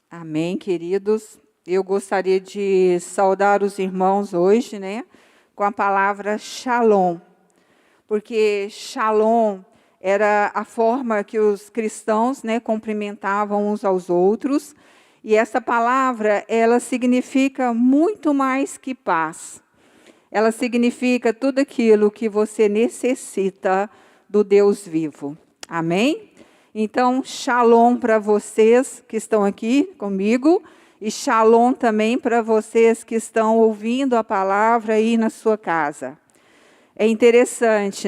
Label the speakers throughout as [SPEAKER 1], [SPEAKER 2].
[SPEAKER 1] Amém, queridos. Eu gostaria de saudar os irmãos hoje, com a palavra shalom, porque shalom era a forma que os cristãos, cumprimentavam uns aos outros, e essa palavra, ela significa muito mais que paz. Ela significa tudo aquilo que você necessita do Deus vivo. Amém? Então, shalom para vocês que estão aqui comigo e shalom também para vocês que estão ouvindo a palavra aí na sua casa. É interessante,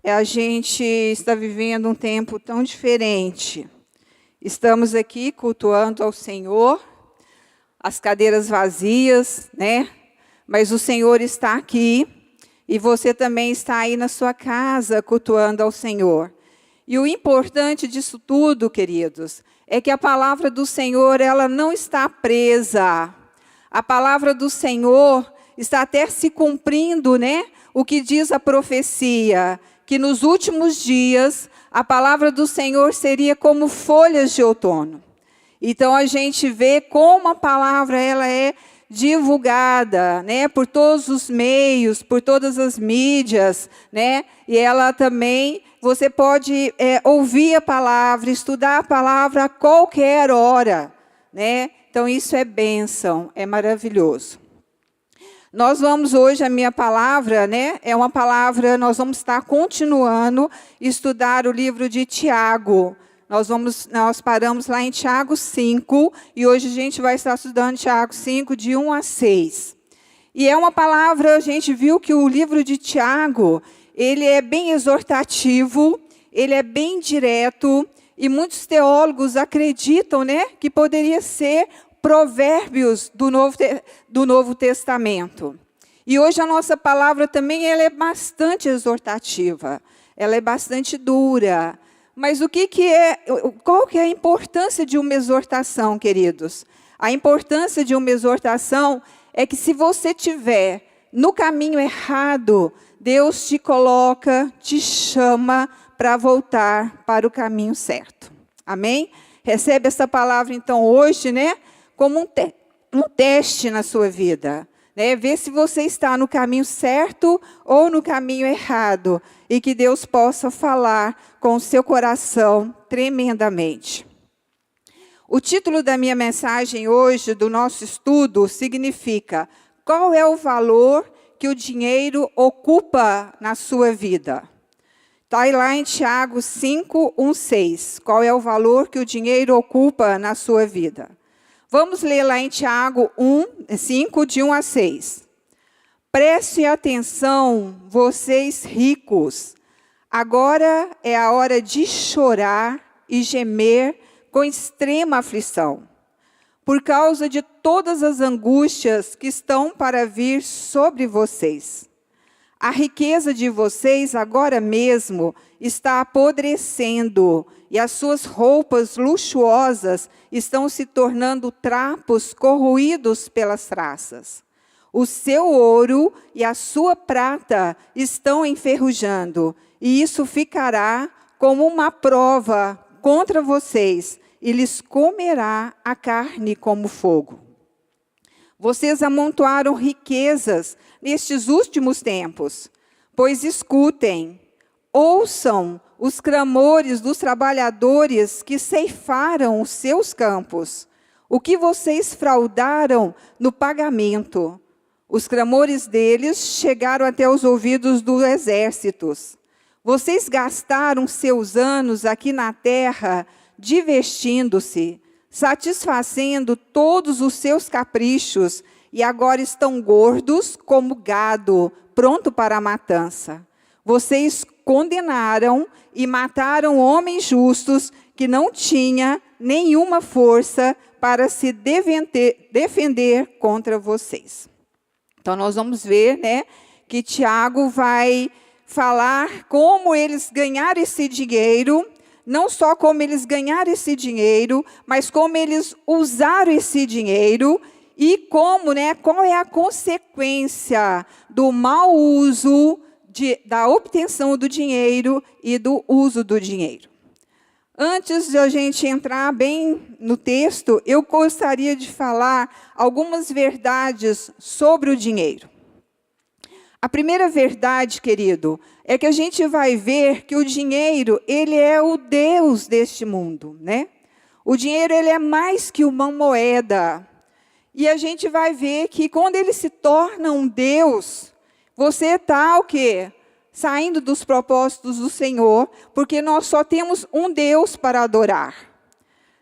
[SPEAKER 1] A gente está vivendo um tempo tão diferente. Estamos aqui cultuando ao Senhor, as cadeiras vazias, Mas o Senhor está aqui e você também está aí na sua casa cultuando ao Senhor. E o importante disso tudo, queridos, é que a palavra do Senhor, ela não está presa. A palavra do Senhor está até se cumprindo, O que diz a profecia, que nos últimos dias a palavra do Senhor seria como folhas de outono. Então a gente vê como a palavra ela é divulgada, por todos os meios, por todas as mídias, E ela também, você pode ouvir a palavra, estudar a palavra a qualquer hora, Então isso é bênção, é maravilhoso. Nós vamos hoje, a minha palavra, é uma palavra, nós vamos estar continuando a estudar o livro de Tiago. Nós paramos lá em Tiago 5, e hoje a gente vai estar estudando Tiago 5, de 1 a 6. E é uma palavra, a gente viu que o livro de Tiago, ele é bem exortativo, ele é bem direto, e muitos teólogos acreditam, que poderia ser provérbios do Novo Testamento. E hoje a nossa palavra também ela é bastante exortativa, ela é bastante dura. Mas qual que é a importância de uma exortação, queridos? A importância de uma exortação é que se você estiver no caminho errado, Deus te coloca, te chama para voltar para o caminho certo. Amém? Recebe essa palavra, então, hoje, como um teste na sua vida. Ver se você está no caminho certo ou no caminho errado. E que Deus possa falar com o seu coração tremendamente. O título da minha mensagem hoje, do nosso estudo, significa: qual é o valor que o dinheiro ocupa na sua vida? Está lá em Tiago 5, 1, 6. Qual é o valor que o dinheiro ocupa na sua vida? Vamos ler lá em Tiago 5, de 1 a 6. Preste atenção, vocês ricos. Agora é a hora de chorar e gemer com extrema aflição, por causa de todas as angústias que estão para vir sobre vocês. A riqueza de vocês agora mesmo está apodrecendo, e as suas roupas luxuosas estão se tornando trapos corroídos pelas traças. O seu ouro e a sua prata estão enferrujando, e isso ficará como uma prova contra vocês, e lhes comerá a carne como fogo. Vocês amontoaram riquezas nestes últimos tempos, pois escutem, ouçam os clamores dos trabalhadores que ceifaram os seus campos, o que vocês fraudaram no pagamento. Os clamores deles chegaram até os ouvidos dos exércitos. Vocês gastaram seus anos aqui na terra divertindo-se, satisfazendo todos os seus caprichos, e agora estão gordos como gado, pronto para a matança. Vocês condenaram e mataram homens justos que não tinham nenhuma força para se defender contra vocês. Então, nós vamos ver, que Tiago vai falar como eles ganharam esse dinheiro, não só como eles ganharam esse dinheiro, mas como eles usaram esse dinheiro e como, qual é a consequência do mau uso, da obtenção do dinheiro e do uso do dinheiro. Antes de a gente entrar bem no texto, eu gostaria de falar algumas verdades sobre o dinheiro. A primeira verdade, querido, é que a gente vai ver que o dinheiro, ele é o Deus deste mundo, né? O dinheiro, ele é mais que uma moeda. E a gente vai ver que quando ele se torna um Deus, você está o quê? Saindo dos propósitos do Senhor, porque nós só temos um Deus para adorar.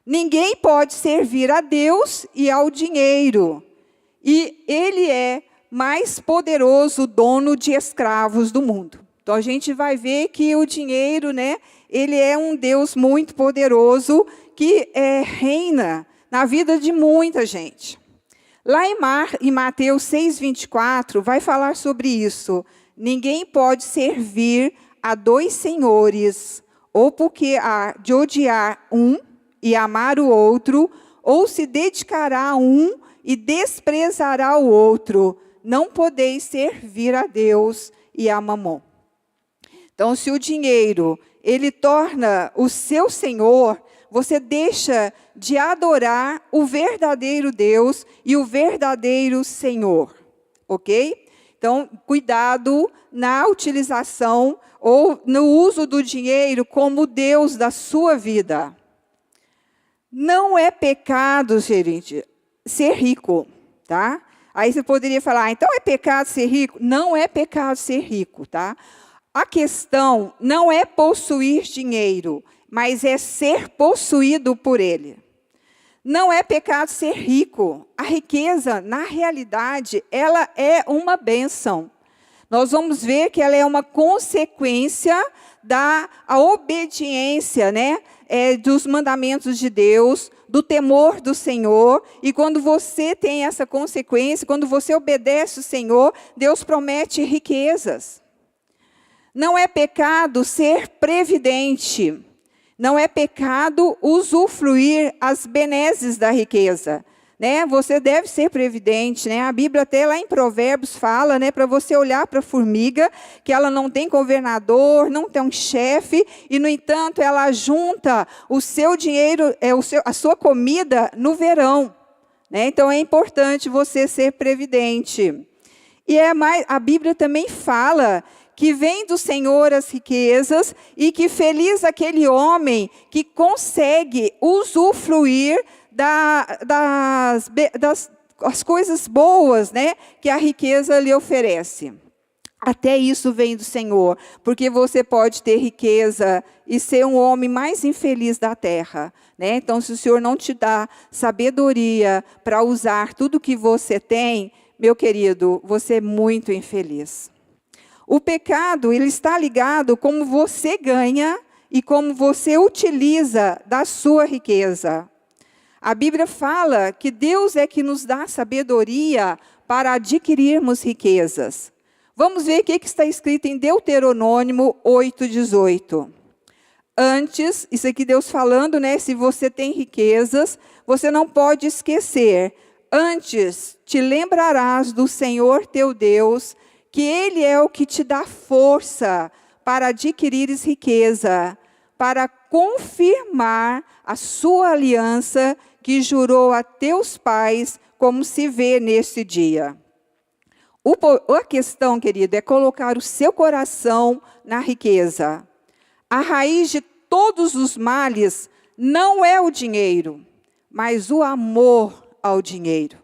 [SPEAKER 1] Ninguém pode servir a Deus e ao dinheiro. E ele é mais poderoso dono de escravos do mundo. Então a gente vai ver que o dinheiro, né, ele é um Deus muito poderoso que reina na vida de muita gente. Lá em Mateus 6:24, vai falar sobre isso. Ninguém pode servir a dois senhores, ou porque há de odiar um e amar o outro, ou se dedicará a um e desprezará o outro. Não podeis servir a Deus e a Mamon. Então, se o dinheiro, ele torna o seu senhor, você deixa de adorar o verdadeiro Deus e o verdadeiro Senhor, ok? Então, cuidado na utilização ou no uso do dinheiro como Deus da sua vida. Não é pecado, gente, ser rico, tá? Aí você poderia falar, então é pecado ser rico? Não é pecado ser rico, tá? A questão não é possuir dinheiro, mas é ser possuído por ele. Não é pecado ser rico. A riqueza, na realidade, ela é uma bênção. Nós vamos ver que ela é uma consequência da obediência, né, dos mandamentos de Deus, do temor do Senhor. E quando você tem essa consequência, quando você obedece o Senhor, Deus promete riquezas. Não é pecado ser previdente. Não é pecado usufruir as benesses da riqueza, né? Você deve ser previdente, né? A Bíblia até lá em Provérbios fala, né, para você olhar para a formiga, que ela não tem governador, não tem um chefe, e no entanto ela junta o seu dinheiro, a sua comida no verão, né? Então é importante você ser previdente. E a Bíblia também fala que vem do Senhor as riquezas e que feliz aquele homem que consegue usufruir das coisas boas, né, que a riqueza lhe oferece. Até isso vem do Senhor, porque você pode ter riqueza e ser um homem mais infeliz da terra, né? Então, se o Senhor não te dá sabedoria para usar tudo que você tem, meu querido, você é muito infeliz. O pecado, ele está ligado como você ganha e como você utiliza da sua riqueza. A Bíblia fala que Deus é que nos dá sabedoria para adquirirmos riquezas. Vamos ver o que está escrito em Deuteronômio 8:18. Antes, isso aqui Deus falando, né? Se você tem riquezas, você não pode esquecer. Antes, te lembrarás do Senhor teu Deus, que Ele é o que te dá força para adquirires riqueza, para confirmar a sua aliança que jurou a teus pais, como se vê neste dia. A questão, querido, é colocar o seu coração na riqueza. A raiz de todos os males não é o dinheiro, mas o amor ao dinheiro.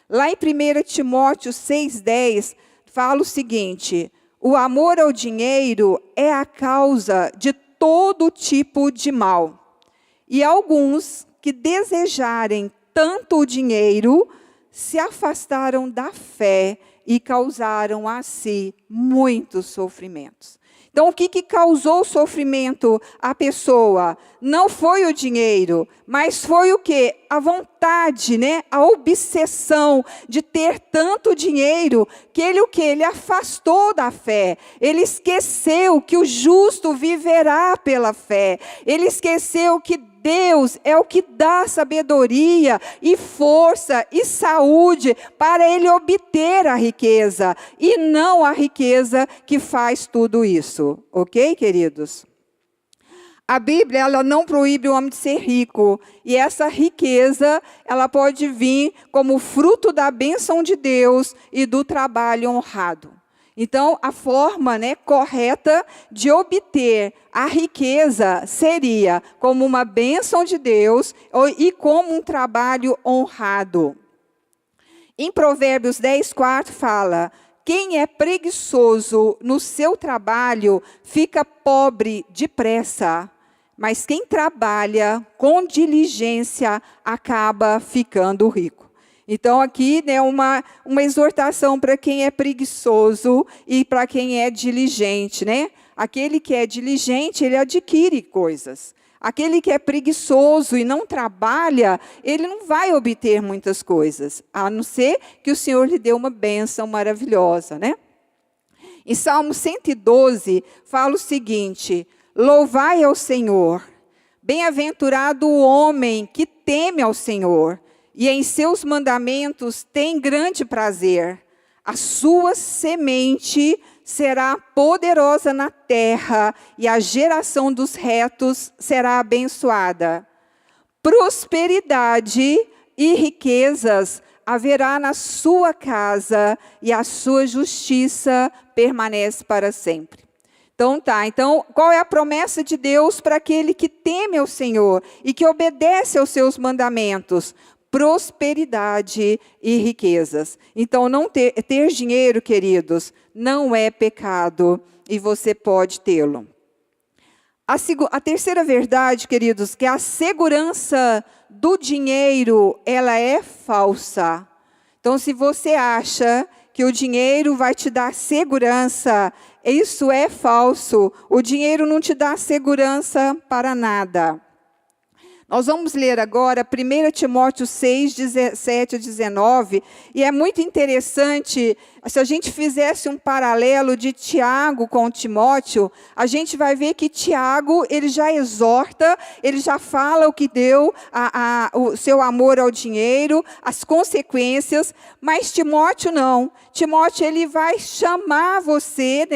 [SPEAKER 1] Lá em 1 Timóteo 6:10, fala o seguinte: o amor ao dinheiro é a causa de todo tipo de mal. E alguns que desejarem tanto o dinheiro se afastaram da fé e causaram a si muitos sofrimentos. Então, o que causou sofrimento à pessoa? Não foi o dinheiro, mas foi o quê? A vontade, né? A obsessão de ter tanto dinheiro que ele o quê? Ele afastou da fé. Ele esqueceu que o justo viverá pela fé. Ele esqueceu que Deus é o que dá sabedoria e força e saúde para ele obter a riqueza, e não a riqueza que faz tudo isso. Ok, queridos? A Bíblia, ela não proíbe o homem de ser rico. E essa riqueza, ela pode vir como fruto da bênção de Deus e do trabalho honrado. Então, a forma, correta de obter a riqueza seria como uma bênção de Deus e como um trabalho honrado. Em Provérbios 10:4 fala: quem é preguiçoso no seu trabalho fica pobre depressa, mas quem trabalha com diligência acaba ficando rico. Então, aqui, uma exortação para quem é preguiçoso e para quem é diligente, Aquele que é diligente, ele adquire coisas. Aquele que é preguiçoso e não trabalha, ele não vai obter muitas coisas, a não ser que o Senhor lhe dê uma bênção maravilhosa, Em Salmo 112, fala o seguinte: louvai ao Senhor, bem-aventurado o homem que teme ao Senhor, e em seus mandamentos tem grande prazer. A sua semente será poderosa na terra, e a geração dos retos será abençoada. Prosperidade e riquezas haverá na sua casa, e a sua justiça permanece para sempre. Então, qual é a promessa de Deus para aquele que teme ao Senhor e que obedece aos seus mandamentos? Prosperidade e riquezas. Então, não ter dinheiro, queridos, não é pecado e você pode tê-lo. A terceira verdade, queridos, que a segurança do dinheiro, ela é falsa. Então, se você acha que o dinheiro vai te dar segurança, isso é falso. O dinheiro não te dá segurança para nada. Nós vamos ler agora 1 Timóteo 6, 17 a 19, e é muito interessante, se a gente fizesse um paralelo de Tiago com Timóteo, a gente vai ver que Tiago, ele já exorta, ele já fala o que deu, o seu amor ao dinheiro, as consequências, mas Timóteo não. Timóteo, ele vai chamar você,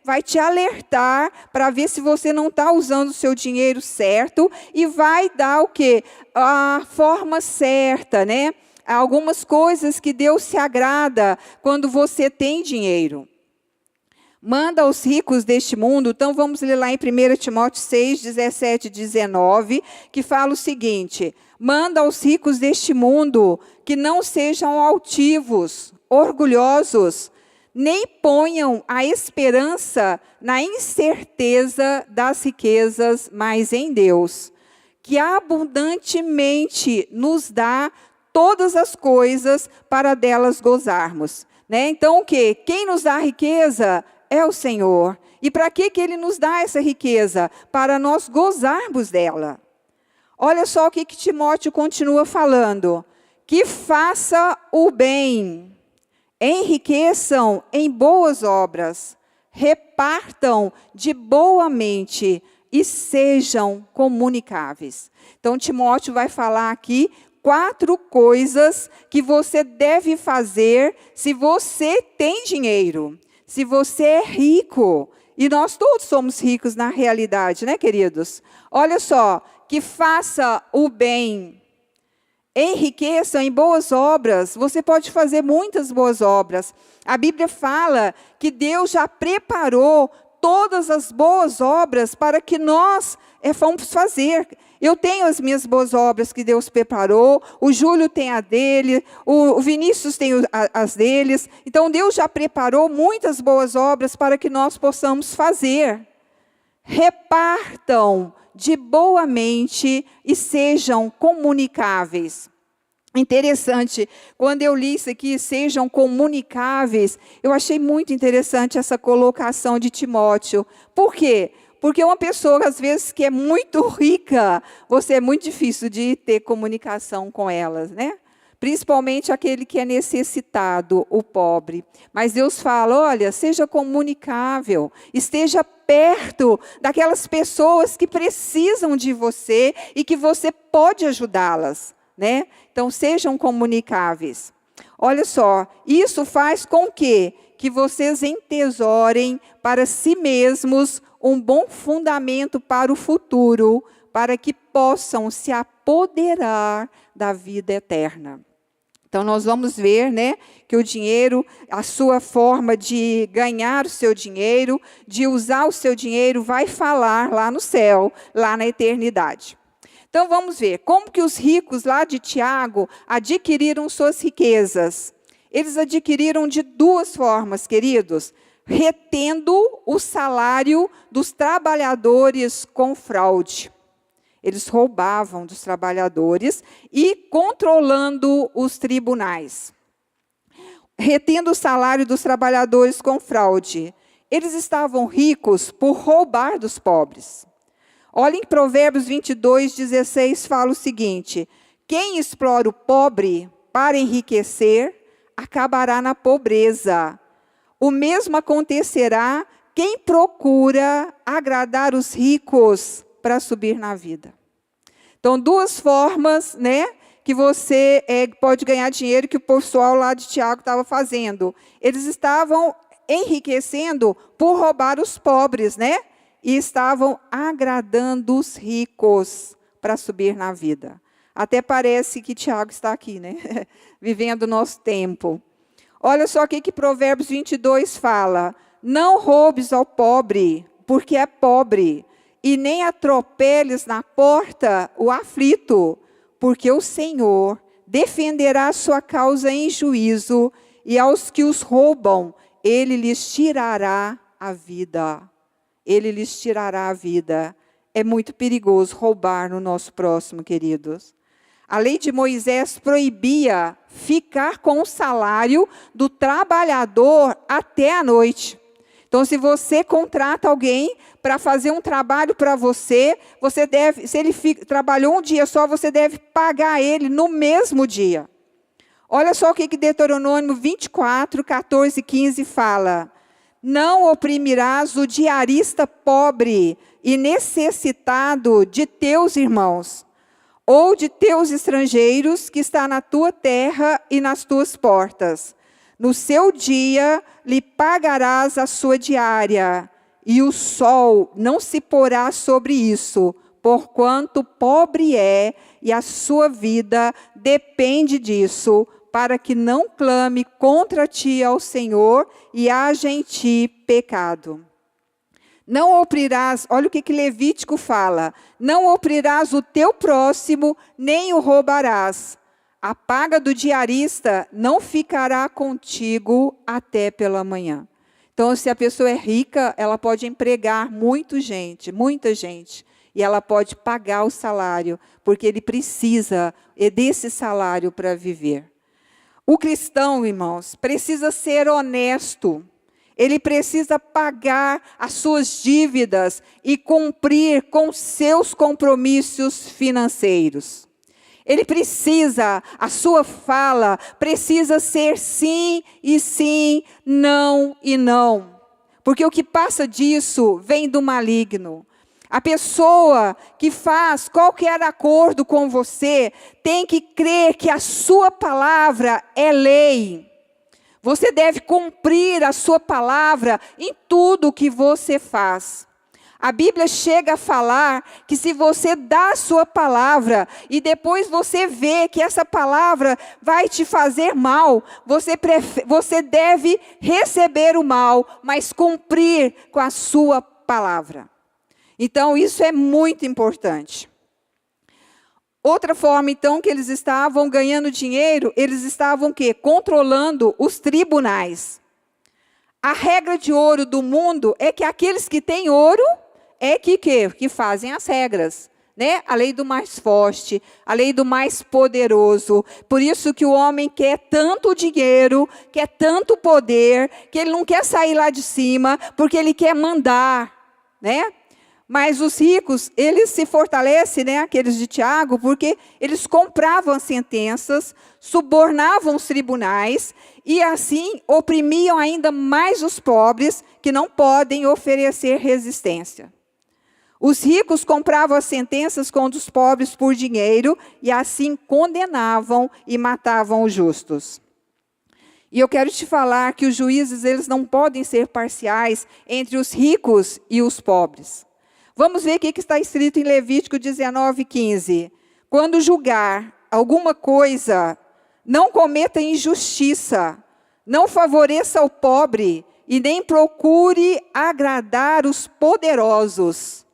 [SPEAKER 1] vai te alertar para ver se você não está usando o seu dinheiro certo e vai dar o quê? A forma certa, Algumas coisas que Deus se agrada quando você tem dinheiro. Manda aos ricos deste mundo, então vamos ler lá em 1 Timóteo 6, 17 e 19, que fala o seguinte: manda aos ricos deste mundo que não sejam altivos, orgulhosos, nem ponham a esperança na incerteza das riquezas, mas em Deus, que abundantemente nos dá todas as coisas para delas gozarmos. Então, o quê? Quem nos dá a riqueza é o Senhor. E para que Ele nos dá essa riqueza? Para nós gozarmos dela. Olha só o que Timóteo continua falando. Que faça o bem, enriqueçam em boas obras, repartam de boa mente e sejam comunicáveis. Então, Timóteo vai falar aqui 4 coisas que você deve fazer se você tem dinheiro, se você é rico. E nós todos somos ricos na realidade, queridos? Olha só, que faça o bem, enriqueça em boas obras. Você pode fazer muitas boas obras. A Bíblia fala que Deus já preparou todas as boas obras para que nós vamos fazer. Eu tenho as minhas boas obras que Deus preparou, o Júlio tem a dele, o Vinícius tem as deles. Então, Deus já preparou muitas boas obras para que nós possamos fazer. Repartam de boa mente e sejam comunicáveis. Interessante, quando eu li isso aqui, sejam comunicáveis, eu achei muito interessante essa colocação de Timóteo. Por quê? Porque uma pessoa, às vezes, que é muito rica, é muito difícil de ter comunicação com elas, Principalmente aquele que é necessitado, o pobre. Mas Deus fala, olha, seja comunicável, esteja perto daquelas pessoas que precisam de você e que você pode ajudá-las, Então, sejam comunicáveis. Olha só, isso faz com que que vocês entesourem para si mesmos um bom fundamento para o futuro, para que possam se apoderar da vida eterna. Então, nós vamos ver, né, que o dinheiro, a sua forma de ganhar o seu dinheiro, de usar o seu dinheiro, vai falar lá no céu, lá na eternidade. Então, vamos ver como que os ricos lá de Tiago adquiriram suas riquezas. Eles adquiriram de duas formas, queridos: retendo o salário dos trabalhadores com fraude. Eles roubavam dos trabalhadores e controlando os tribunais. Retendo o salário dos trabalhadores com fraude. Eles estavam ricos por roubar dos pobres. Olhem que Provérbios 22:16 fala o seguinte: quem explora o pobre para enriquecer, acabará na pobreza. O mesmo acontecerá quem procura agradar os ricos para subir na vida. Então, duas formas, né, que você pode ganhar dinheiro, que o pessoal lá de Tiago estava fazendo. Eles estavam enriquecendo por roubar os pobres, né? E estavam agradando os ricos para subir na vida. Até parece que Tiago está aqui, né? Vivendo o nosso tempo. Olha só o que Provérbios 22 fala: não roubes ao pobre, porque é pobre, e nem atropeles na porta o aflito, porque o Senhor defenderá a sua causa em juízo, e aos que os roubam, ele lhes tirará a vida. Ele lhes tirará a vida. É muito perigoso roubar no nosso próximo, queridos. A lei de Moisés proibia ficar com o salário do trabalhador até a noite. Então, se você contrata alguém para fazer um trabalho para você, você deve, se ele trabalhou um dia só, você deve pagar ele no mesmo dia. Olha só o que Deuteronômio 24, 14 e 15 fala: não oprimirás o diarista pobre e necessitado de teus irmãos, ou de teus estrangeiros que está na tua terra e nas tuas portas. No seu dia lhe pagarás a sua diária, e o sol não se porá sobre isso, porquanto pobre é, e a sua vida depende disso, para que não clame contra ti ao Senhor, e haja em ti pecado. Não oprirás, olha o que Levítico fala: não oprirás o teu próximo, nem o roubarás. A paga do diarista não ficará contigo até pela manhã. Então, se a pessoa é rica, ela pode empregar muita gente, e ela pode pagar o salário, porque ele precisa desse salário para viver. O cristão, irmãos, precisa ser honesto. Ele precisa pagar as suas dívidas e cumprir com seus compromissos financeiros. Ele precisa, a sua fala precisa ser sim e sim, não e não. Porque o que passa disso vem do maligno. A pessoa que faz qualquer acordo com você tem que crer que a sua palavra é lei. Você deve cumprir a sua palavra em tudo o que você faz. A Bíblia chega a falar que se você dá a sua palavra e depois você vê que essa palavra vai te fazer mal, você deve receber o mal, mas cumprir com a sua palavra. Então, isso é muito importante. Outra forma, então, que eles estavam ganhando dinheiro, eles estavam o quê? Controlando os tribunais. A regra de ouro do mundo é que aqueles que têm ouro é que fazem as regras, né? A lei do mais forte, a lei do mais poderoso. Por isso que o homem quer tanto dinheiro, quer tanto poder, que ele não quer sair lá de cima, porque ele quer mandar, né? Mas os ricos, eles se fortalecem, né, aqueles de Tiago, porque eles compravam as sentenças, subornavam os tribunais e assim oprimiam ainda mais os pobres que não podem oferecer resistência. Os ricos compravam as sentenças contra os pobres por dinheiro e assim condenavam e matavam os justos. E eu quero te falar que os juízes, eles não podem ser parciais entre os ricos e os pobres. Vamos ver o que está escrito em Levítico 19:15. Quando julgar alguma coisa, não cometa injustiça, não favoreça o pobre e nem procure agradar os poderosos.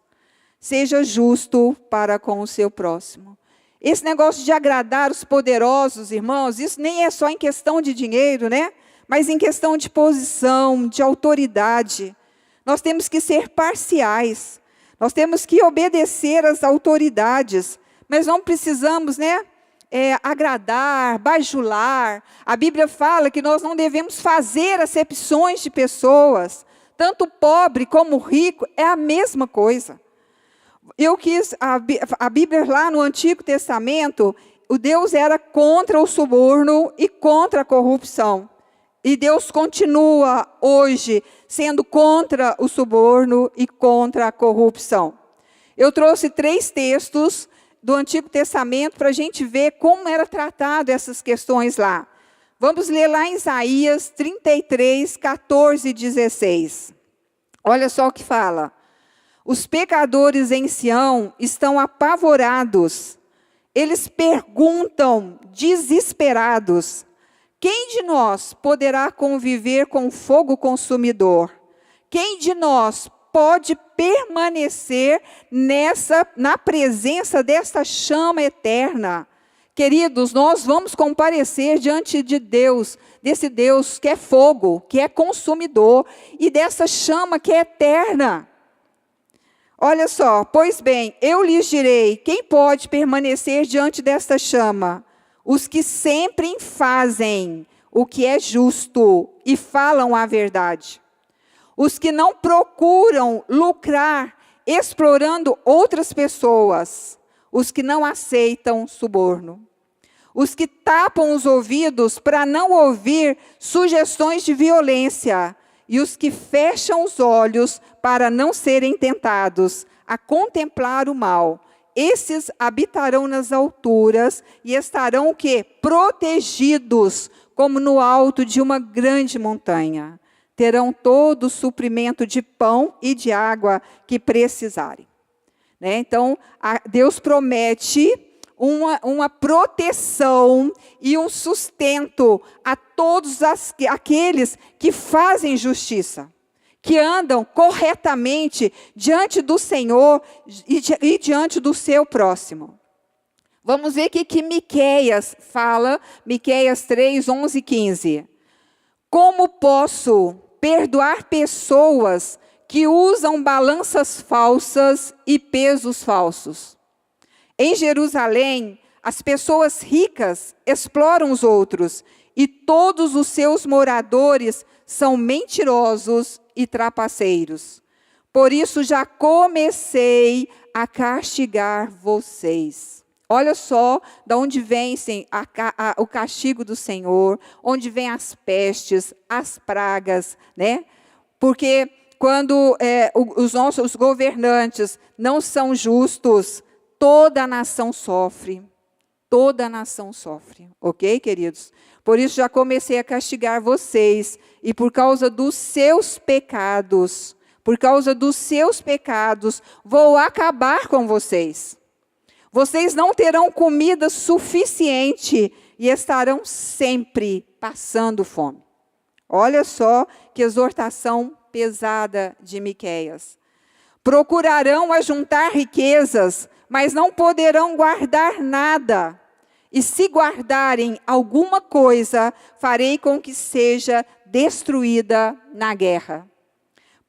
[SPEAKER 1] Seja justo para com o seu próximo. Esse negócio de agradar os poderosos, irmãos, isso nem é só em questão de dinheiro, né? Mas em questão de posição, de autoridade. Nós temos que ser parciais. Nós temos que obedecer às autoridades. Mas não precisamos, né? Agradar, bajular. A Bíblia fala que nós não devemos fazer acepções de pessoas. Tanto pobre como rico é a mesma coisa. A Bíblia lá no Antigo Testamento, o Deus era contra o suborno e contra a corrupção. E Deus continua hoje sendo contra o suborno e contra a corrupção. Eu trouxe 3 textos do Antigo Testamento para a gente ver como era tratado essas questões lá. Vamos ler lá em Isaías 33, 14 e 16. Olha só o que fala. Os pecadores em Sião estão apavorados. Eles perguntam, desesperados, quem de nós poderá conviver com o fogo consumidor? Quem de nós pode permanecer na presença desta chama eterna? Queridos, nós vamos comparecer diante de Deus, desse Deus que é fogo, que é consumidor, e dessa chama que é eterna. Olha só, pois bem, eu lhes direi, quem pode permanecer diante desta chama? Os que sempre fazem o que é justo e falam a verdade. Os que não procuram lucrar explorando outras pessoas. Os que não aceitam suborno. Os que tapam os ouvidos para não ouvir sugestões de violência. E os que fecham os olhos para não serem tentados a contemplar o mal. Esses habitarão nas alturas e estarão o quê? Protegidos, como no alto de uma grande montanha. Terão todo o suprimento de pão e de água que precisarem. Né? Então, Deus promete uma proteção e um sustento a todos aqueles que fazem justiça, que andam corretamente diante do Senhor e diante do seu próximo. Vamos ver o que Miqueias fala, Miqueias 3, 11 e 15. Como posso perdoar pessoas que usam balanças falsas e pesos falsos? Em Jerusalém, as pessoas ricas exploram os outros, e todos os seus moradores são mentirosos e trapaceiros. Por isso já comecei a castigar vocês. Olha só de onde vem o castigo do Senhor, onde vem as pestes, as pragas, né? Porque quando os nossos governantes não são justos, toda a nação sofre. Toda a nação sofre. Ok, queridos? Por isso já comecei a castigar vocês. E por causa dos seus pecados, vou acabar com vocês. Vocês não terão comida suficiente e estarão sempre passando fome. Olha só que exortação pesada de Miqueias. Procurarão ajuntar riquezas, mas não poderão guardar nada. E se guardarem alguma coisa, farei com que seja destruída na guerra.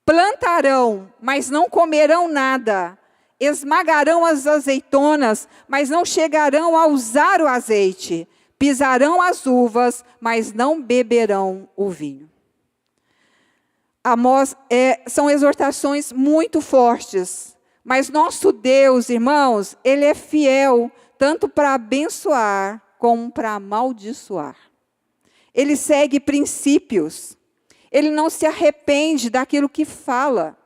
[SPEAKER 1] Plantarão, mas não comerão nada. Esmagarão as azeitonas, mas não chegarão a usar o azeite. Pisarão as uvas, mas não beberão o vinho. São exortações muito fortes. Mas nosso Deus, irmãos, Ele é fiel, tanto para abençoar, como para amaldiçoar. Ele segue princípios. Ele não se arrepende daquilo que fala.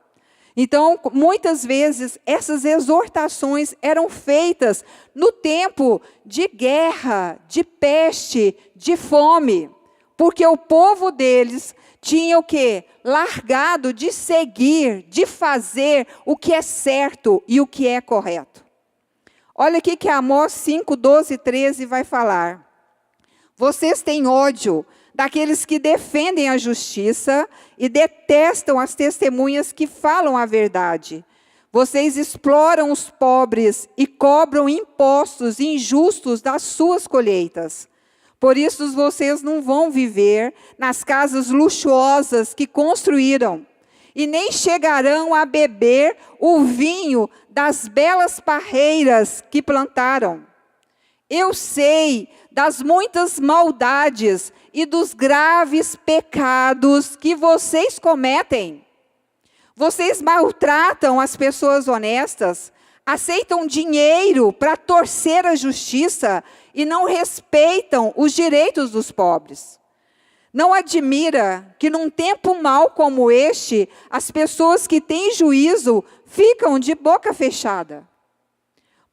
[SPEAKER 1] Então, muitas vezes, essas exortações eram feitas no tempo de guerra, de peste, de fome. porque o povo deles tinha o quê? Largado de seguir, de fazer o que é certo e o que é correto. Olha aqui que Amós 5, 12 e 13 vai falar. Vocês têm ódio daqueles que defendem a justiça e detestam as testemunhas que falam a verdade. Vocês exploram os pobres e cobram impostos injustos das suas colheitas. Por isso vocês não vão viver nas casas luxuosas que construíram, e nem chegarão a beber o vinho das belas parreiras que plantaram. Eu sei das muitas maldades e dos graves pecados que vocês cometem. Vocês maltratam as pessoas honestas, aceitam dinheiro para torcer a justiça e não respeitam os direitos dos pobres. Não admira que num tempo mau como este, as pessoas que têm juízo ficam de boca fechada.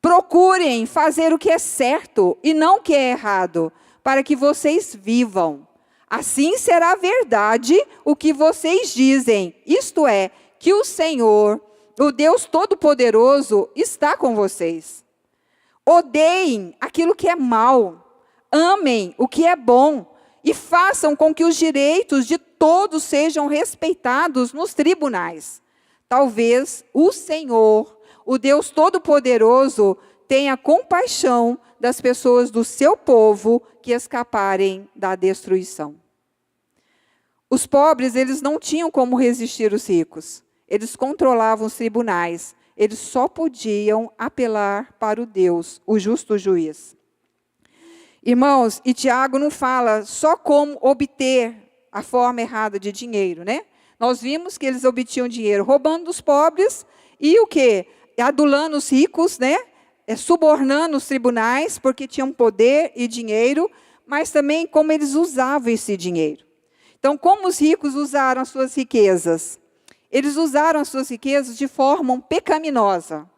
[SPEAKER 1] Procurem fazer o que é certo e não o que é errado, para que vocês vivam. Assim será verdade o que vocês dizem, isto é, que o Senhor, o Deus Todo-Poderoso, está com vocês. Odeiem aquilo que é mal, amem o que é bom e façam com que os direitos de todos sejam respeitados nos tribunais. Talvez o Senhor, o Deus Todo-Poderoso, tenha compaixão das pessoas do seu povo que escaparem da destruição. Os pobres, eles não tinham como resistir os ricos. Eles controlavam os tribunais. Eles só podiam apelar para o Deus, o justo juiz. Irmãos, e Tiago não fala só como obter a forma errada de dinheiro, né? Nós vimos que eles obtinham dinheiro roubando dos pobres e o quê? Adulando os ricos, né? Subornando os tribunais, porque tinham poder e dinheiro, mas também como eles usavam esse dinheiro. Então, como os ricos usaram as suas riquezas? Eles usaram as suas riquezas de forma pecaminosa.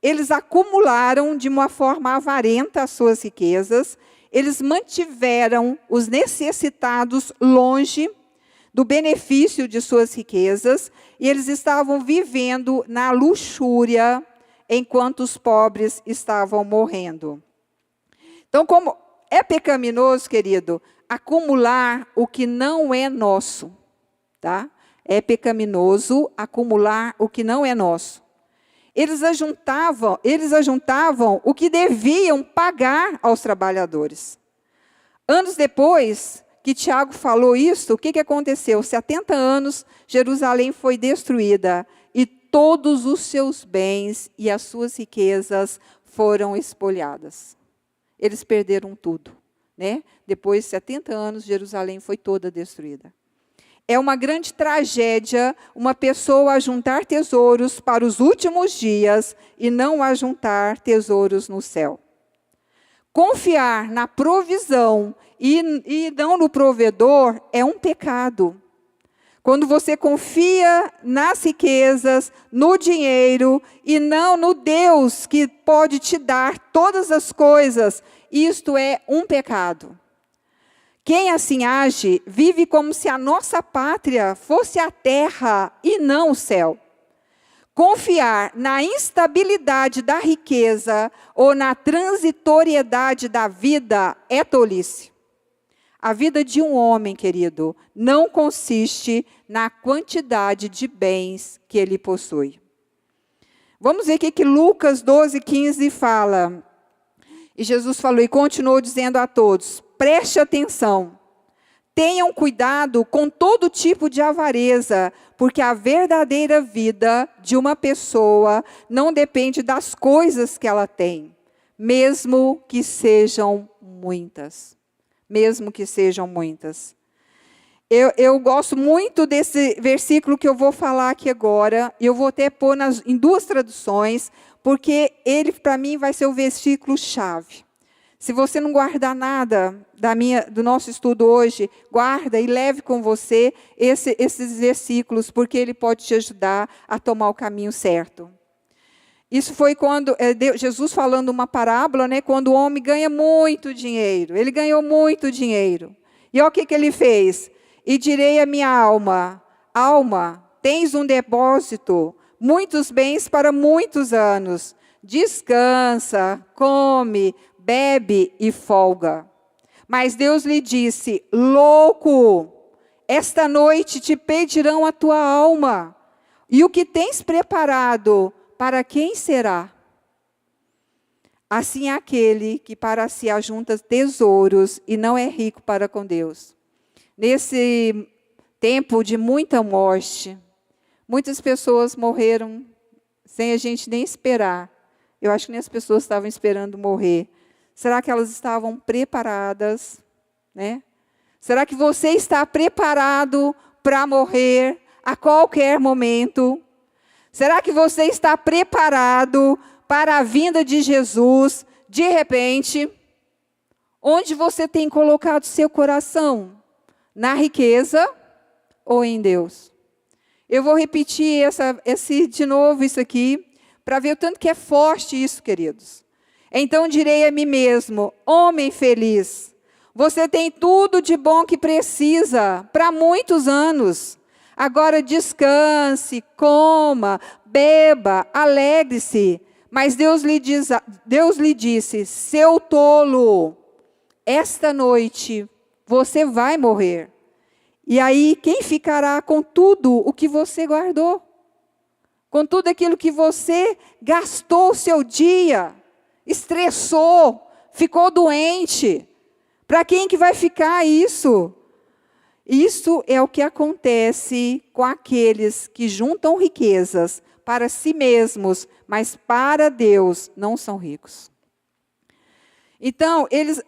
[SPEAKER 1] Eles acumularam de uma forma avarenta as suas riquezas, eles mantiveram os necessitados longe do benefício de suas riquezas, e eles estavam vivendo na luxúria, enquanto os pobres estavam morrendo. Então, como é pecaminoso, querido, acumular o que não é nosso, tá? É pecaminoso acumular o que não é nosso. Eles ajuntavam o que deviam pagar aos trabalhadores. Anos depois que Tiago falou isso, o que aconteceu? 70 anos, Jerusalém foi destruída e todos os seus bens e as suas riquezas foram espoliadas. Eles perderam tudo, né? Depois de 70 anos, Jerusalém foi toda destruída. É uma grande tragédia uma pessoa ajuntar tesouros para os últimos dias e não ajuntar tesouros no céu. Confiar na provisão e não no provedor é um pecado. Quando você confia nas riquezas, no dinheiro e não no Deus que pode te dar todas as coisas, isto é um pecado. Quem assim age, vive como se a nossa pátria fosse a terra e não o céu. Confiar na instabilidade da riqueza ou na transitoriedade da vida é tolice. A vida de um homem, querido, não consiste na quantidade de bens que ele possui. Vamos ver o que Lucas 12, 15 fala. E Jesus falou e continuou dizendo a todos: preste atenção, tenham cuidado com todo tipo de avareza, porque a verdadeira vida de uma pessoa não depende das coisas que ela tem, mesmo que sejam muitas. Mesmo que sejam muitas. Eu gosto muito desse versículo que eu vou falar aqui agora, e eu vou até pôr em duas traduções, porque ele, para mim, vai ser o versículo-chave. Se você não guardar nada do nosso estudo hoje, guarda e leve com você esses versículos, porque ele pode te ajudar a tomar o caminho certo. Isso foi quando Jesus falando uma parábola, né, quando o homem ganha muito dinheiro. Ele ganhou muito dinheiro. E olha o que ele fez. E direi à minha alma, alma, tens um depósito, muitos bens para muitos anos. Descansa, come, bebe e folga. Mas Deus lhe disse, louco, esta noite te pedirão a tua alma. E o que tens preparado, para quem será? Assim é aquele que para si ajunta tesouros e não é rico para com Deus. Nesse tempo de muita morte, muitas pessoas morreram sem a gente nem esperar. Eu acho que nem as pessoas estavam esperando morrer. Será que elas estavam preparadas, né? Será que você está preparado para morrer a qualquer momento? Será que você está preparado para a vinda de Jesus de repente? Onde você tem colocado seu coração? Na riqueza ou em Deus? Eu vou repetir de novo isso aqui, para ver o tanto que é forte isso, queridos. Então direi a mim mesmo, homem feliz, você tem tudo de bom que precisa para muitos anos. Agora descanse, coma, beba, alegre-se. Mas Deus lhe disse, seu tolo, esta noite você vai morrer. E aí, quem ficará com tudo o que você guardou? Com tudo aquilo que você gastou o seu dia, estressou, ficou doente. Para quem que vai ficar isso? Isso é o que acontece com aqueles que juntam riquezas para si mesmos, mas para Deus não são ricos. Então, eles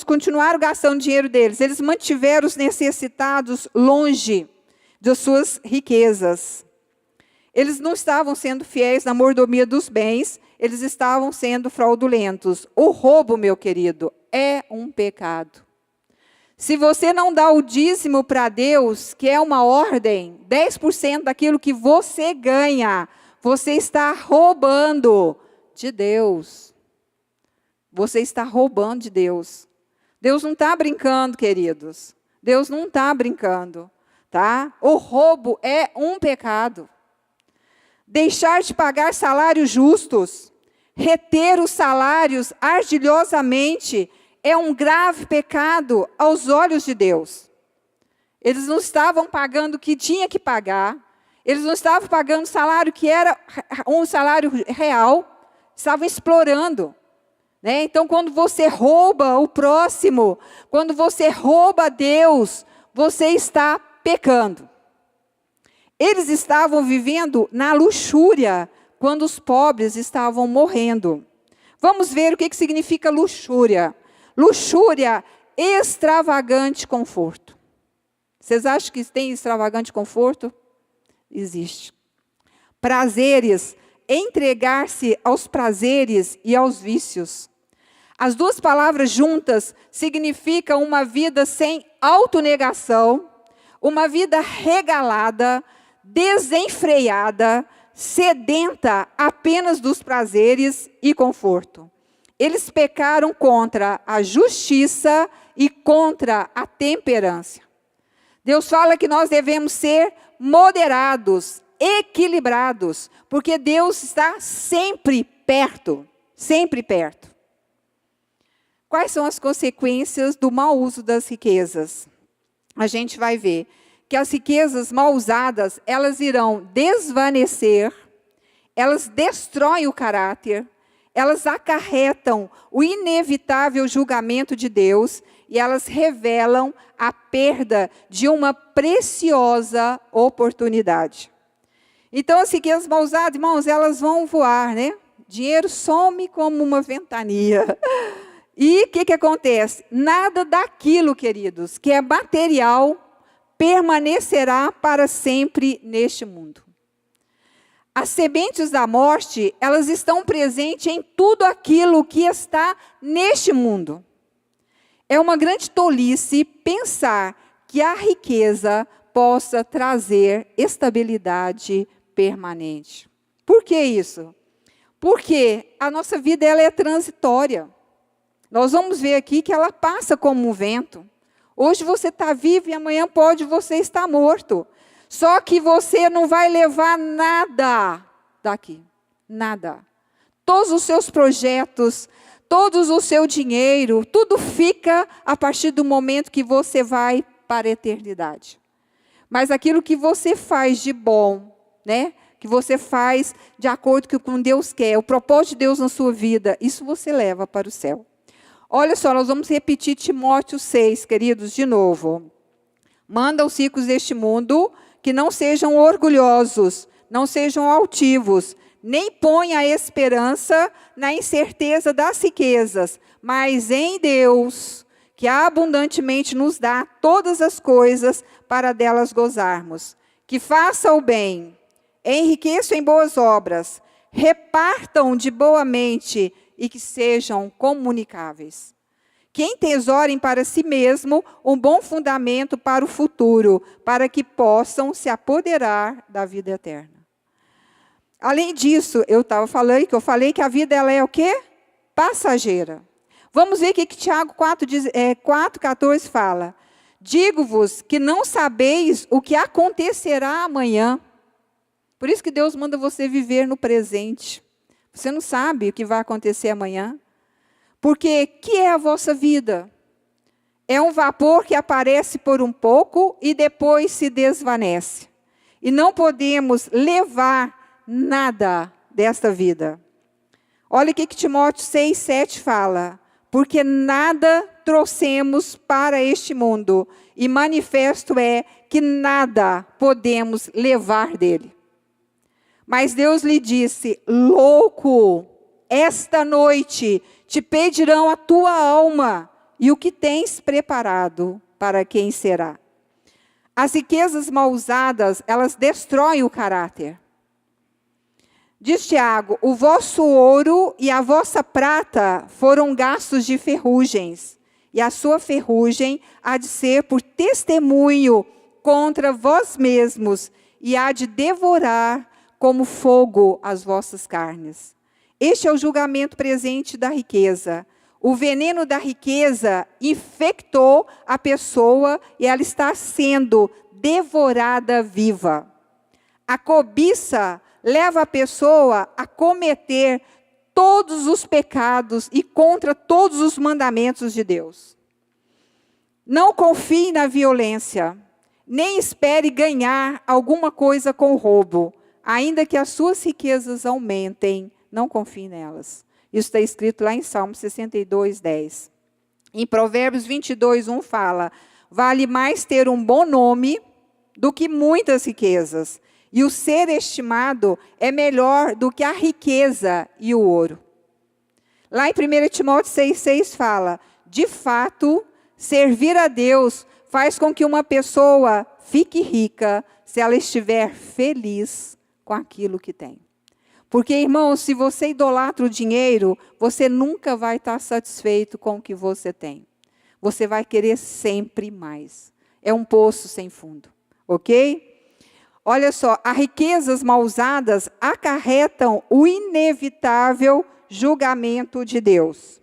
[SPEAKER 1] continuaram gastando o dinheiro deles. Eles mantiveram os necessitados longe das suas riquezas. Eles não estavam sendo fiéis na mordomia dos bens, eles estavam sendo fraudulentos. O roubo, meu querido, é um pecado. Se você não dá o dízimo para Deus, que é uma ordem, 10% daquilo que você ganha, você está roubando de Deus. Você está roubando de Deus. Deus não está brincando, queridos. Deus não está brincando, tá? O roubo é um pecado. Deixar de pagar salários justos, reter os salários ardilhosamente, é um grave pecado aos olhos de Deus. Eles não estavam pagando o que tinha que pagar, eles não estavam pagando o salário que era um salário real, estavam explorando. Né? Então, quando você rouba o próximo, quando você rouba Deus, você está pecando. Eles estavam vivendo na luxúria, quando os pobres estavam morrendo. Vamos ver o que significa luxúria. Luxúria, extravagante conforto. Vocês acham que tem extravagante conforto? Existe. Prazeres, entregar-se aos prazeres e aos vícios. As duas palavras juntas significam uma vida sem autonegação, uma vida regalada, desenfreada, sedenta apenas dos prazeres e conforto. Eles pecaram contra a justiça e contra a temperança. Deus fala que nós devemos ser moderados, equilibrados, porque Deus está sempre perto, sempre perto. Quais são as consequências do mau uso das riquezas? A gente vai ver que as riquezas mal usadas, elas irão desvanecer, elas destroem o caráter, elas acarretam o inevitável julgamento de Deus e elas revelam a perda de uma preciosa oportunidade. Então, as riquezas mal usadas, irmãos, elas vão voar, né? Dinheiro some como uma ventania. E o que acontece? Nada daquilo, queridos, que é material, permanecerá para sempre neste mundo. As sementes da morte, elas estão presentes em tudo aquilo que está neste mundo. É uma grande tolice pensar que a riqueza possa trazer estabilidade permanente. Por que isso? Porque a nossa vida ela é transitória. Nós vamos ver aqui que ela passa como um vento. Hoje você está vivo e amanhã pode você estar morto. Só que você não vai levar nada daqui. Nada. Todos os seus projetos, todo o seu dinheiro, tudo fica a partir do momento que você vai para a eternidade. Mas aquilo que você faz de bom, né? Que você faz de acordo com Deus quer, o propósito de Deus na sua vida, isso você leva para o céu. Olha só, nós vamos repetir Timóteo 6, queridos, de novo. Manda aos ricos deste mundo que não sejam orgulhosos, não sejam altivos, nem ponham a esperança na incerteza das riquezas, mas em Deus, que abundantemente nos dá todas as coisas para delas gozarmos. Que faça o bem, enriqueçam em boas obras, repartam de boa mente e que sejam comunicáveis. Que entesorem para si mesmo um bom fundamento para o futuro, para que possam se apoderar da vida eterna. Além disso, eu falei que a vida ela é o quê? Passageira. Vamos ver o que Tiago 4,14 fala. Digo-vos que não sabeis o que acontecerá amanhã. Por isso que Deus manda você viver no presente. Você não sabe o que vai acontecer amanhã. Porque que é a vossa vida? É um vapor que aparece por um pouco e depois se desvanece. E não podemos levar nada desta vida. Olha o que Timóteo 6,7 fala. Porque nada trouxemos para este mundo, e manifesto é que nada podemos levar dele. Mas Deus lhe disse, louco, esta noite te pedirão a tua alma, e o que tens preparado, para quem será? As riquezas mal usadas, elas destroem o caráter. Diz Tiago, o vosso ouro e a vossa prata foram gastos de ferrugens, e a sua ferrugem há de ser por testemunho contra vós mesmos, e há de devorar como fogo as vossas carnes. Este é o julgamento presente da riqueza. O veneno da riqueza infectou a pessoa e ela está sendo devorada viva. A cobiça leva a pessoa a cometer todos os pecados e contra todos os mandamentos de Deus. Não confie na violência, nem espere ganhar alguma coisa com roubo. Ainda que as suas riquezas aumentem, não confie nelas. Isso está escrito lá em Salmo 62:10. Em Provérbios 22:1 fala, vale mais ter um bom nome do que muitas riquezas. E o ser estimado é melhor do que a riqueza e o ouro. Lá em 1 Timóteo 6,6 fala, de fato, servir a Deus faz com que uma pessoa fique rica se ela estiver feliz com aquilo que tem. Porque, irmãos, se você idolatra o dinheiro, você nunca vai estar satisfeito com o que você tem. Você vai querer sempre mais. É um poço sem fundo, ok? Olha só, as riquezas mal usadas acarretam o inevitável julgamento de Deus.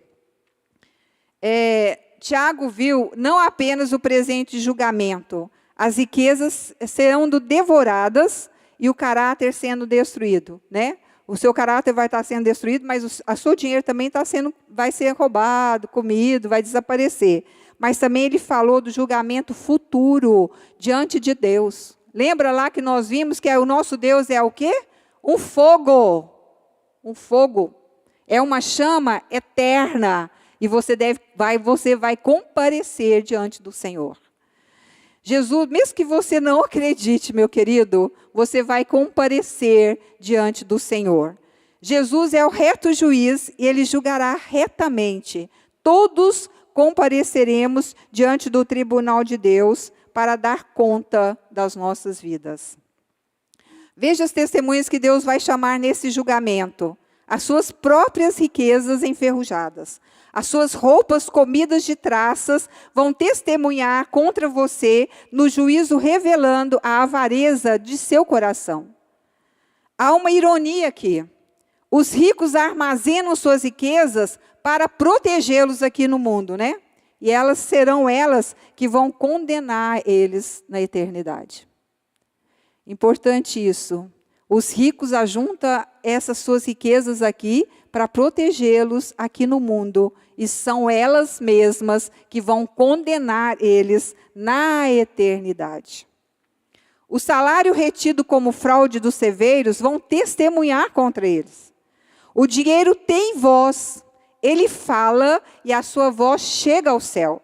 [SPEAKER 1] Tiago viu não apenas o presente julgamento, as riquezas serão devoradas e o caráter sendo destruído, né? O seu caráter vai estar sendo destruído, mas o seu dinheiro também vai ser roubado, comido, vai desaparecer. Mas também ele falou do julgamento futuro diante de Deus. Lembra lá que nós vimos que o nosso Deus é o quê? Um fogo. Um fogo. É uma chama eterna. E você vai comparecer diante do Senhor. Jesus, mesmo que você não acredite, meu querido, você vai comparecer diante do Senhor. Jesus é o reto juiz e ele julgará retamente. Todos compareceremos diante do tribunal de Deus para dar conta das nossas vidas. Veja as testemunhas que Deus vai chamar nesse julgamento. As suas próprias riquezas enferrujadas. As suas roupas comidas de traças vão testemunhar contra você no juízo, revelando a avareza de seu coração. Há uma ironia aqui. Os ricos armazenam suas riquezas para protegê-los aqui no mundo, né? E serão elas que vão condenar eles na eternidade. Importante isso. Os ricos ajuntam essas suas riquezas aqui para protegê-los aqui no mundo. E são elas mesmas que vão condenar eles na eternidade. O salário retido como fraude dos ceveiros vão testemunhar contra eles. O dinheiro tem voz. Ele fala e a sua voz chega ao céu,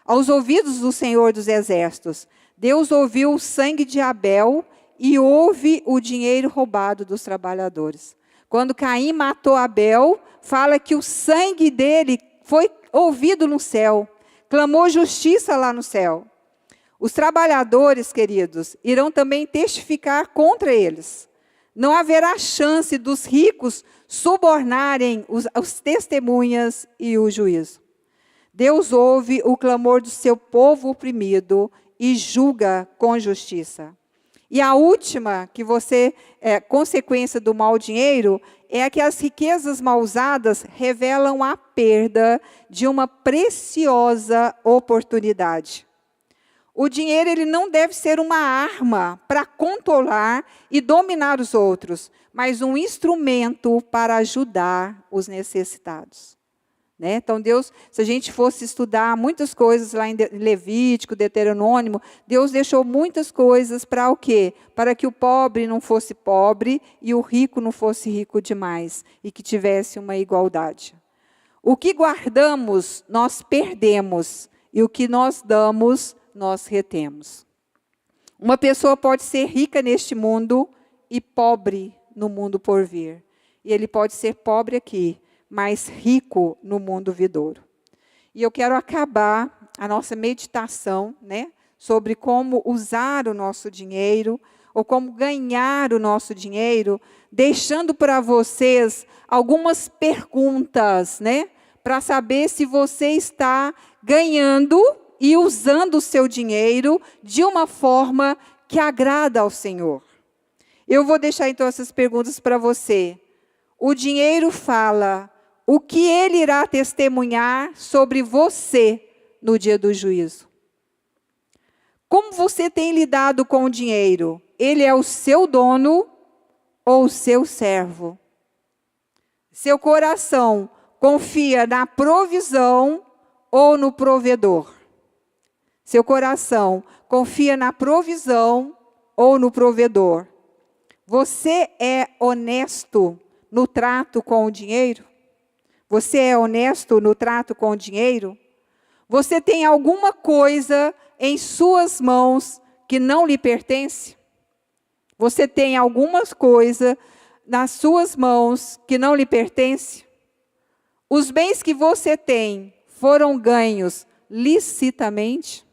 [SPEAKER 1] aos ouvidos do Senhor dos Exércitos. Deus ouviu o sangue de Abel e ouve o dinheiro roubado dos trabalhadores. Quando Caim matou Abel, fala que o sangue dele foi ouvido no céu, clamou justiça lá no céu. Os trabalhadores, queridos, irão também testificar contra eles. Não haverá chance dos ricos subornarem os testemunhas e o juízo. Deus ouve o clamor do seu povo oprimido e julga com justiça. E a última, consequência do mau dinheiro, é que as riquezas mal usadas revelam a perda de uma preciosa oportunidade. O dinheiro ele não deve ser uma arma para controlar e dominar os outros, mas um instrumento para ajudar os necessitados. Né? Então, Deus, se a gente fosse estudar muitas coisas lá em Levítico, Deuteronômio, Deus deixou muitas coisas para o quê? Para que o pobre não fosse pobre e o rico não fosse rico demais, e que tivesse uma igualdade. O que guardamos, nós perdemos, e o que nós damos, nós retemos. Uma pessoa pode ser rica neste mundo e pobre no mundo por vir. E ele pode ser pobre aqui, mas rico no mundo vindouro. E eu quero acabar a nossa meditação, né, sobre como usar o nosso dinheiro, ou como ganhar o nosso dinheiro, deixando para vocês algumas perguntas, né, para saber se você está ganhando e usando o seu dinheiro de uma forma que agrada ao Senhor. Eu vou deixar então essas perguntas para você. O dinheiro fala o que ele irá testemunhar sobre você no dia do juízo. Como você tem lidado com o dinheiro? Ele é o seu dono ou o seu servo? Seu coração confia na provisão ou no provedor? Seu coração confia na provisão ou no provedor? Você é honesto no trato com o dinheiro? Você é honesto no trato com o dinheiro? Você tem alguma coisa em suas mãos que não lhe pertence? Você tem alguma coisa nas suas mãos que não lhe pertence? Os bens que você tem foram ganhos licitamente?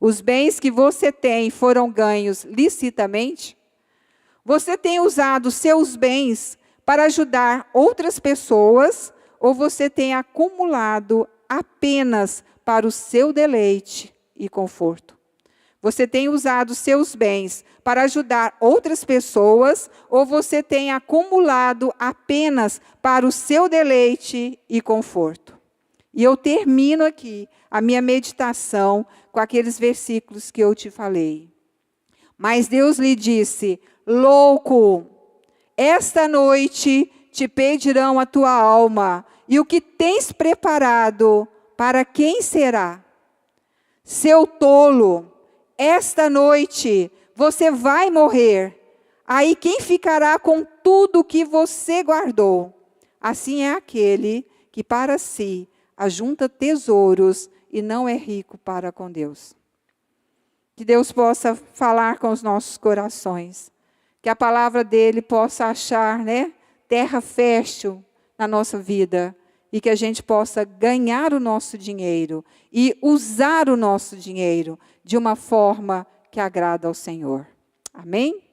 [SPEAKER 1] Os bens que você tem foram ganhos licitamente? Você tem usado seus bens para ajudar outras pessoas ou você tem acumulado apenas para o seu deleite e conforto? Você tem usado seus bens para ajudar outras pessoas ou você tem acumulado apenas para o seu deleite e conforto? E eu termino aqui a minha meditação com aqueles versículos que eu te falei. Mas Deus lhe disse: louco, esta noite te pedirão a tua alma, e o que tens preparado, para quem será? Seu tolo, esta noite você vai morrer. Aí quem ficará com tudo que você guardou? Assim é aquele que para si ajunta tesouros e não é rico para com Deus. Que Deus possa falar com os nossos corações. Que a palavra dele possa achar, né, terra fértil na nossa vida. E que a gente possa ganhar o nosso dinheiro e usar o nosso dinheiro de uma forma que agrada ao Senhor. Amém?